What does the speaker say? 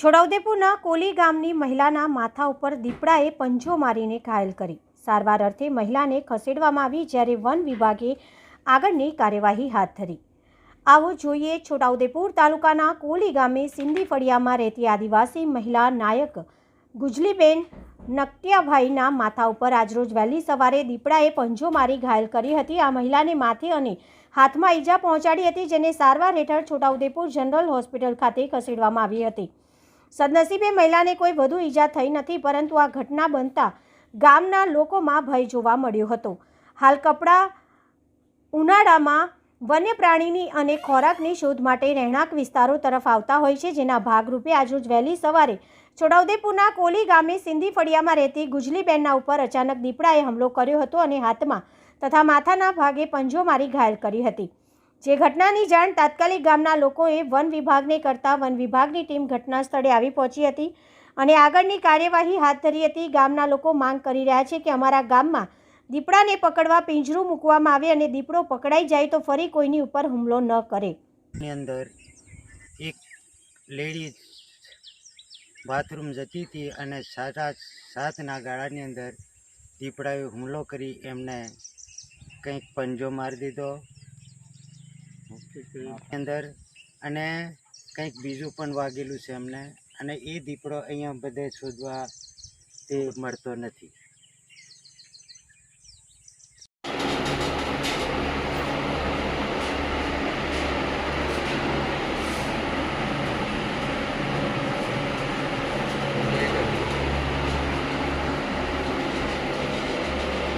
છોટાઉદેપુરના કોલી ગામની મહિલાના માથા ઉપર દીપડાએ પંજો મારીને ઘાયલ કરી સારવાર અર્થે મહિલાને ખસેડવામાં આવી, જ્યારે વન વિભાગે આગળની કાર્યવાહી હાથ ધરી। આવો જોઈએ છોટાઉદેપુર તાલુકાના કોલી ગામે સિંધી ફળિયામાં રહેતી આદિવાસી મહિલા નાયક ગુજલીબેન નકટિયાભાઈના માથા ઉપર આજરોજ વહેલી સવારે દીપડાએ પંજો મારી ઘાયલ કરી હતી। આ મહિલાને માથે અને હાથમાં ઈજા પહોંચાડી હતી, જેને સારવાર હેઠળ છોટાઉદેપુર જનરલ હોસ્પિટલ ખાતે ખસેડવામાં આવી હતી। સદનસીબે મહિલાને કોઈ વધુ ઈજા થઈ નથી, પરંતુ આ ઘટના બનતા ગામના લોકોમાં ભય જોવા મળ્યો હતો। હાલ કપડા ઉનાળામાં વન્ય પ્રાણીની અને ખોરાકની શોધ માટે રહેણાંક વિસ્તારો તરફ આવતા હોય છે, જેના ભાગરૂપે આજરોજ વહેલી સવારે છોટાઉદેપુરના કોલી ગામે સિંધી ફળિયામાં રહેતી ગુજલીબેનના ઉપર અચાનક દીપડાએ હુમલો કર્યો હતો અને હાથમાં તથા માથાના ભાગે પંજો મારી ઘાયલ કરી હતી। જે ઘટનાની જાણ તાત્કાલિક ગામના લોકોએ વન વિભાગને કરતા વન વિભાગની ટીમ ઘટના સ્થળે આવી પહોંચી હતી અને આગળની કાર્યવાહી હાથ ધરી હતી। ગામના લોકો માંગ કરી રહ્યા છે કે અમારા ગામમાં દીપડાને પકડવા પિંજરું મૂકવામાં આવે અને દીપડો પકડાઈ જાય તો ફરી કોઈની ઉપર હુમલો ન કરે। અંદર એક લેડીઝ બાથરૂમ જતી હતી અને 7:30ના ગાળાની અંદર દીપડાએ હુમલો કરી એમને કંઈક પંજો મારી દીધો અંદર અને કંઈક બીજું પણ વાગેલું છે એમને, અને એ દીપડો અહીંયા બધે શોધવા તે મળતો નથી।